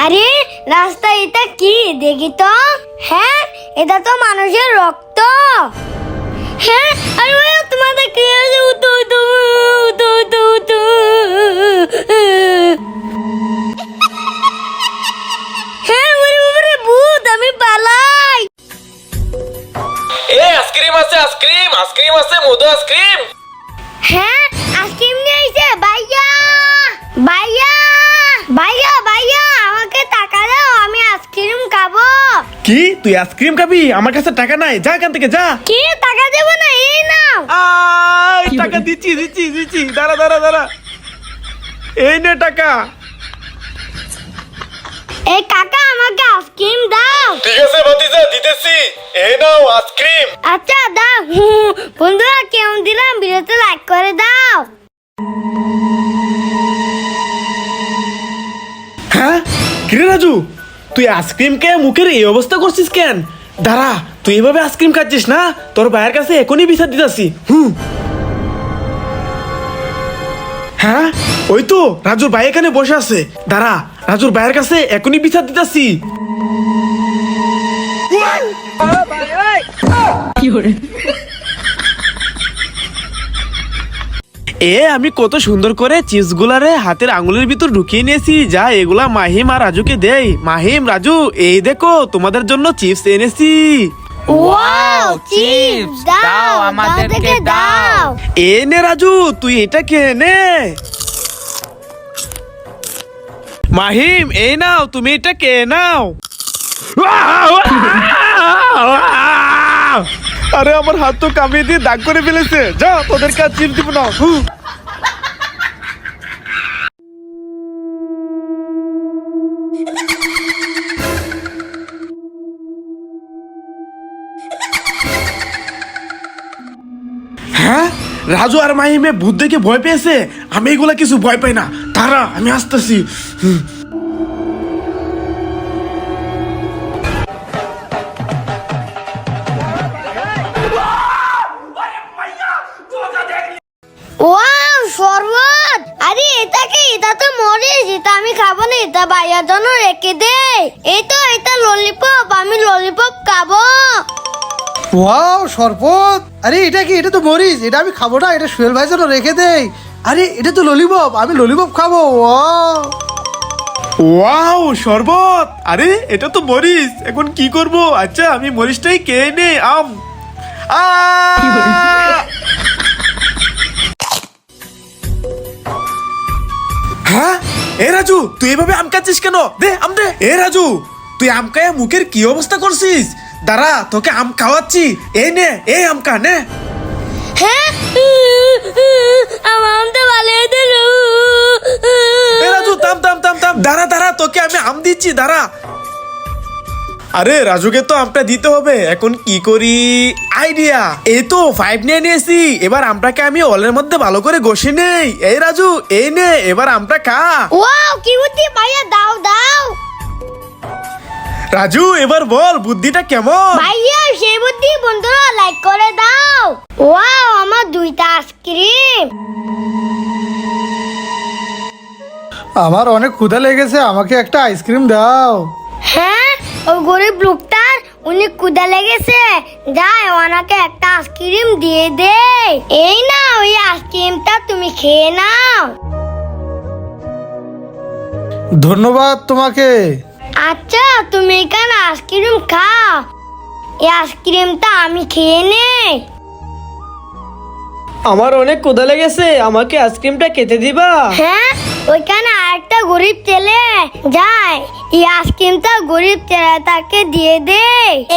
আরে রাস্তা এটা কি দেখি তো। হ্যাঁ, এটা তো মানুষের রক্ত। হ্যাঁ, আরে ওই তোমাদের কি আছে? উতু উতু উতু উতু উতু। হ্যাঁ, ওরে বাবারে ভূত, আমি পালাই। আইসক্রিম আছে, আইসক্রিম আছে, মধু আইসক্রিম। হ্যাঁ, আইসক্রিম নিয়ে আইছে ভাইয়া। ভাইয়া ভাইয়া ভাইয়া, আমাকে টাকা দাও, আমি আইসক্রিম খাবো। কি তুই আইসক্রিম খাবি? আমার কাছে টাকা নাই, যা এখান থেকে যা। কি টাকা দেবো না, এই নাও। টাকা দিচ্ছি। দাঁড়া। এই নে টাকা। এই কাকা, আমাকে আইসক্রিম দাও। ঠিক আছে ভাতিজা, দিতেছি। এই নাও আইসক্রিম। আচ্ছা দাও। বন্ধুরা, কেমন দিলাম? ভিডিওতে লাইক করে দাও। হ্যাঁ কিরে রাজু, তুই আইসক্রিম কে মুখের এই অবস্থা করছিস কেন? দাঁড়া, তুই এভাবে আইসক্রিম খাচ্ছিস না, তোর ভাইয়ের কাছে এখনই বিচার দিতেছি। হ্যাঁ, ওই তো রাজুর ভাই এখানে বসে আছে। দাঁড়া, রাজুর ভাইয়ের কাছে এখনই বিচার দিতেছি। আমি কত সুন্দর করে চিপস গুলারে হাতের আঙুলের ভিতর ঢুকিয়ে নিয়েছি। যা এগুলা মাহিম আর রাজুকে দেই। মাহিম, রাজু, এই দেখো তোমাদের জন্য চিপস এনেছি। ওয়াও, চিপস দাও, আমাদেরকে দাও। এ নে রাজু, তুই এটা খেয়ে নে। মাহিম, এই নাও, তুমি এটা খেয়ে নাও। আরে আমার হাত তো কামিয়ে দিয়ে দাগ করে ফেলেছে। যা, তোদের কাজ চিপস দিব না। হ্যাঁ, রাজু আর মাহিমে ভূত দেখে ভয় পেয়েছে। আমি এগুলা কিছু ভয় পাই না। তারা আমি আসতেছি। ওয়াও, শরবত। আরে এটা কি? এটা তো মরিচ, এটা আমি খাবো না, এটা ভাইয়ার জন্য রেখে দে। এই তো, এটা ললিপপ, আমি ললিপপ খাবো। ওয়াও, শরবত। আরে এটা কি? এটা তো মরিচ, এটা আমি খাবো না, এটা সোহেল ভাইয়ের জন্য রেখে দেই। আরে এটা তো ললিপপ, আমি ললিপপ খাবো। ওয়াও ওয়াও, শরবত। আরে এটা তো মরিচ, এখন কি করব? আচ্ছা, আমি মরিচটাই খেয়ে নে। আম হ্যাঁ, এ রাজু, তুই এভাবে আম খাচ্ছিস কেন? দে আম দে। এ রাজু, তুই আম খায় মুখের কি অবস্থা করছিস? দাঁড়া, তোকে আম খাওয়াচ্ছি। এই নে, এই আম খা নে। হ্যাঁ, আমার তো ভালো দিল। এ রাজু, থাম। দাঁড়া, তোকে আমি আম দিচ্ছি, দাঁড়া। আরে রাজুকে তো আমটা দিতে হবে, এখন কি করি? আইডিয়া, এই তো 5 নিয়ে নিয়েছি। এবার আমটাকে আমি ওলের মধ্যে ভালো করে ঘষে নেই। এই রাজু, এই নে, এবার আমটা খা। ওয়াও, কি বুদ্ধি ভাইয়া, দাও দাও। রাজু, এবার বল বুদ্ধিটা কেমন? ভাইয়া, সেই বুদ্ধি। বন্ধুরা, লাইক করে দাও। ওয়াও, আমার 2টা আইসক্রিম। আমার অনেক ক্ষুধা লেগেছে, আমাকে একটা আইসক্রিম দাও। হ্যাঁ, ওই গরিব লোকটার উনি ক্ষুধা লেগেছে, যাই ওনাকে একটা আইসক্রিম দিয়ে দে। এই না, ওই আইসক্রিমটা তুমি খেয়ে নাও। ধন্যবাদ তোমাকে। আচ্ছা, তুমি এখানে আইসক্রিম খাও, এই আইসক্রিমটা আমি খেয়ে নেই। আমার অনেক ক্ষুধা লেগেছে, আমাকে আইসক্রিমটা খেতে দিবা? হ্যাঁ, ওইখানে আরেকটা গরিব ছেলে যায়, এই আইসক্রিমটা গরিব ছেলেটাকে দিয়ে দে।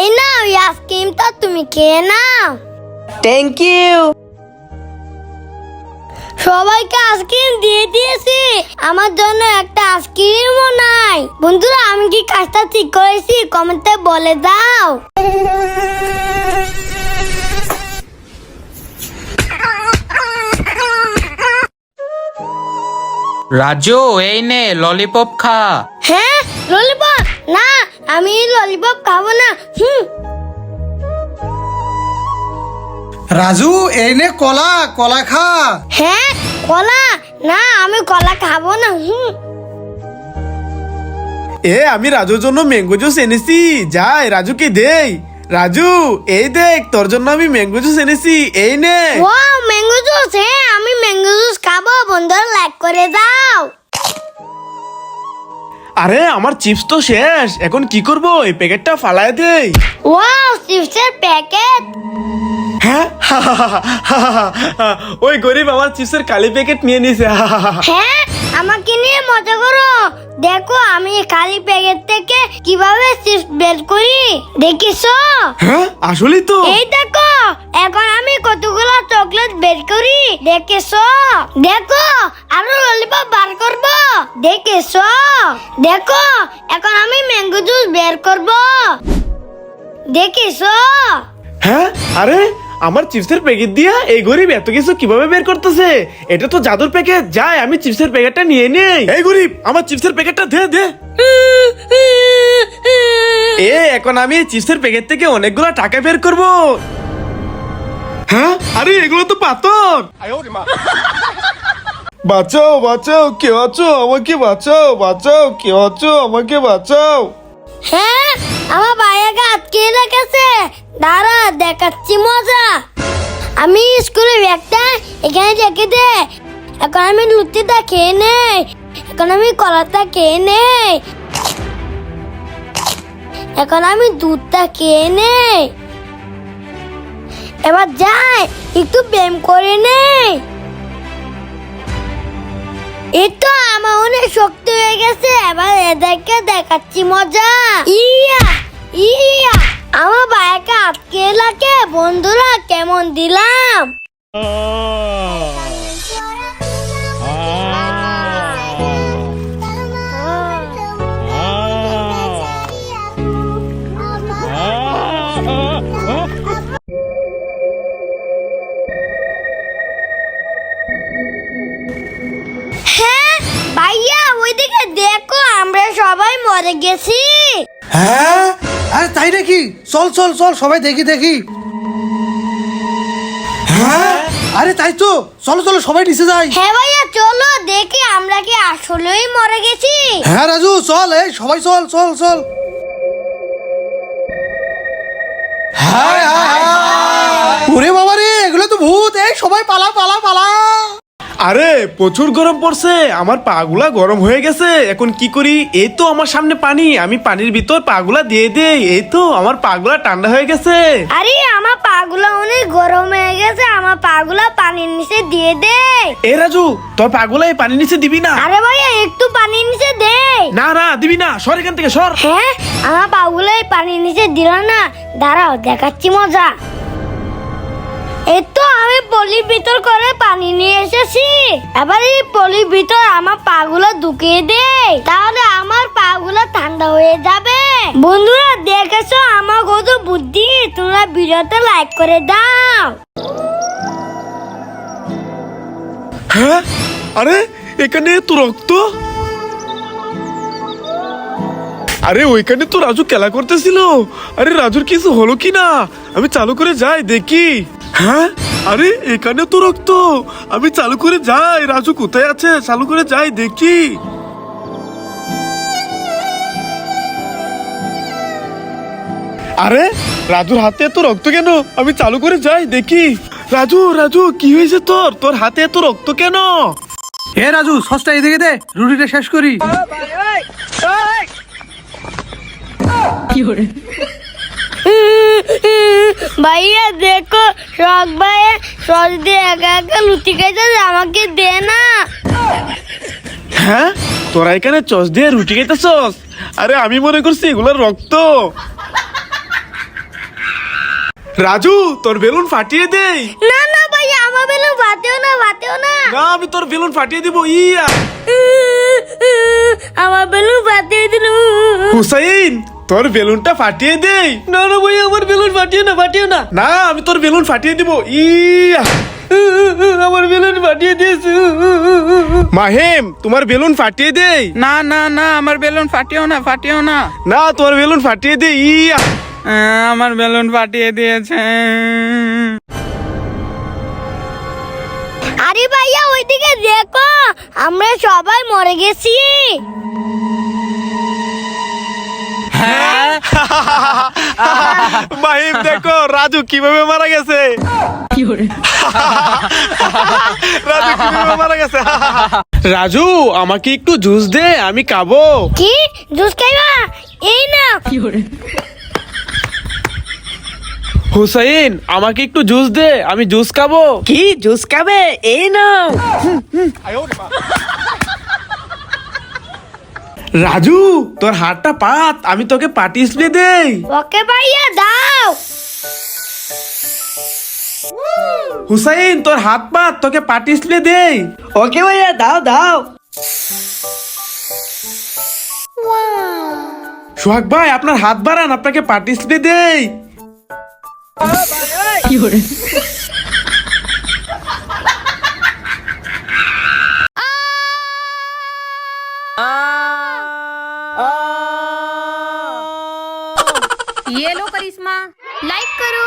এই না, ওই আইসক্রিমটা তুমি খেয়ে নাও। Thank you. সবাইকে আইসক্রিম দিয়ে দিয়েছি, আমার জন্য একটা আইসক্রিমও নাই। বন্ধুরা, আমি কি কাজটা ঠিক করেছি? কমেন্টে বলে দাও। রাজু, এই নে ললিপপ খা। হ্যাঁ, ললিপপ? না, আমি ললিপপ খাবো না। রাজু, এই নে কলা, কলা খা। হ্যাঁ, কলা? না, আমি কলা খাবো না। আমি রাজুর জন্য ম্যাঙ্গো জুস এনেছি, যাই রাজুকে দেই। রাজু, এই দেখ তোর জন্য আমি ম্যাঙ্গো জুস এনেছি, এই নে। Wow, mango juice. হ্যাঁ, আমি ম্যাঙ্গো জুস খাবো। বন্ধুরা লাইক করে দাও। আরে আমার চিপস তো শেষ, এখন কি করব? এই প্যাকেটটা ফালায় দেই। ওয়াও, চিপসের প্যাকেট। হ্যাঁ ওই গরিব আমার চিপসের কালি প্যাকেট নিয়ে নিছে। হ্যাঁ, আমাকে নিয়ে মজা করো। দেখো আমি খালি প্যাকেট থেকে কিভাবে চিপস বের করি, দেখিছো? হ্যাঁ আসলেই তো। এই দেখো, এখন আমি কতগুলো চকলেট বের করি, দেখেছো? দেখো, আরো ললিপপ বার করব, দেখেছো? দেখো, এখন আমি ম্যাঙ্গো জুস বের করব, দেখেছো? হ্যাঁ, আরে আমার চিপসের প্যাকেট দিয়া এই গরিব এত কিছু কিভাবে বের করতেছে? এটা তো জাদুর প্যাকেট। যাই আমি চিপসের প্যাকেটটা নিয়ে নেই। এই গরিব, আমার চিপসের প্যাকেটটা দে দে। এখন আমি এই চিপসের প্যাকেট থেকে অনেকগুলো টাকা বের করব। হ্যাঁ, আরে এগুলো তো পাথর। বাঁচাও বাঁচাও, কেউ আছো? আমাকে বাঁচাও বাঁচাও, কেউ আছো? আমাকে বাঁচাও। হ্যাঁ, আমার ভাইয়াকে আটকে রেখেছে। দাঁড়া, দেখাচ্ছি মজা। আমি স্কুলের ব্যাগটা এখানে রেখে দে। এখন আমি লুচিটা খেয়ে নেই, এখন আমি কলাটা খেয়ে নেই, এখন আমি দুধটা খেয়ে নেই। এবার যাই একটু ব্যায়াম করে নেই। এই তো আমার অনেক শক্তি হয়ে গেছে। এবার এদেরকে দেখাচ্ছি মজা। ইয়া ইয়া, আমার ভাইকে আটকে লাগে। বন্ধুরা কেমন দিলাম? হ্যাঁ ভাইয়া, ওইদিকে দেখো, আমরা সবাই মরে গেছি। হ্যাঁ, আরে তাই নাকি? চল চল চল, সবাই দেখি দেখি। হ্যাঁ, আরে তাই তো, চলো চলো সবাই নিচে যাই। হ্যাঁ ভাইয়া, চলো দেখি আমরা কি আসলেই মরে গেছি। হ্যাঁ রাজু, চল, এই সবাই চল চল চল। হায় হায় হায়। ওরে বাবা রে, এগুলো তো ভূত। এই সবাই পালা পালা পালা। আরে প্রচুর গরম পড়ছে, আমার পাগুলা গরম হয়ে গেছে। এখন কি করি? এই তো আমার সামনে পানি, আমি পানির ভিতর পাগুলা দিয়ে দেই। এই তো আমার পাগুলা ঠান্ডা হয়ে গেছে। আরে আমার পাগুলা অনেক গরম হয়ে গেছে, আমার পাগুলা পানির নিচে দিয়ে দে। এ রাজু, তোর পাগুলা এই পানির নিচে দিবি না। আরে ভাইয়া, একটু পানির নিচে দে। না না, দিবি না, সর এখান থেকে সর। হ্যাঁ, আমার পাগুলা এই পানির নিচে দিল না। দাঁড়াও, দেখাচ্ছি মজা। এই তো আমি পলির ভিতর করে পানি নিয়ে এসেছি। এবার এই পলির ভিতর আমার পাগুলো ঢুকিয়ে দে, তাহলে আমার পাগুলো ঠান্ডা হয়ে যাবে। বন্ধুরা দেখেছো আমার কত বুদ্ধি? তোমরা ভিডিওতে লাইক করে দাও। হ্যাঁ, আরে এখানে তো রক্ত। আরে ওইখানে তো রাজু খেলা করতেছিল। আরে রাজুর কিছু হলো কি না? আমি চালু করে যাই দেখি। হ্যাঁ, আরে এখানে তো রক্ত। আমি চালু করে যাই, রাজু কোথায় আছে? চালু করে যাই দেখি। আরে রাজুর হাতে এত রক্ত কেন? আমি চালু করে যাই দেখি। রাজু রাজু, কি হয়েছে তোর? তোর হাতে এত রক্ত কেন? হে রাজু, সসটা এদিকে দে, রুটিটা শেষ করি। ভাইয়া দেখো, শখ ভাইয়া সস দিয়ে একা একা লুচি খাইতে, আমাকে দে না। হ্যাঁ, তোরা এখানে চস দিয়ে রুটি খাইতেছস? আরে আমি মনে করছি এগুলোর রক্ত। রাজু, তোর বেলুন ফাটিয়ে দেই। না না ভাইয়া, আমার বেলুন ফাটেও না, ফাটেও না। না, আমি তোর বেলুন ফাটিয়ে দিব। ইয়া, আমার বেলুন ফাটিয়ে দিল। হুসাইন, তোর বেলুনটা ফাটিয়ে দেই। না না ভাই, আমার বেলুন ফাটিও না, ফাটিও না। না, আমি তোর বেলুন ফাটিয়ে দিব। ইয়া, আমার বেলুন ফাটিয়ে দিয়েছে। মাহিম, তোমার বেলুন ফাটিয়ে দেই। না না না, আমার বেলুন ফাটিও না, ফাটিও না। না, তোর বেলুন ফাটিয়ে দেই। ইয়া, আমার বেলুন ফাটিয়ে দিয়েছে। আরে ভাইয়া, ওইদিকে দেখো, আমরা সবাই মরে গেছি। মাহিম দেখো রাজু কিভাবে মারা গেছে। রাজু কিভাবে মারা গেছে। রাজু আমাকে একটু জুস দে, আমি খাবো। কি জুস খাইবা? এই না হুসাইন আমাকে একটু জুস দে, আমি জুস খাবো। কি জুস খাবে? এই নাও। রাজু তোর হাতটা পাত, আমি তোকে পাটি স্প্রে দেই। ওকে ভাইয়া দাও। হুসাইন তোর হাত পাত, তোকে পাটি স্প্রে দেই। ওকে ভাইয়া দাও দাও। সোহাগ ভাই আপনার হাত বাড়ান, আপনাকে পাটি স্প্রে দেই। ये लो करिश्मा, लाइक करो।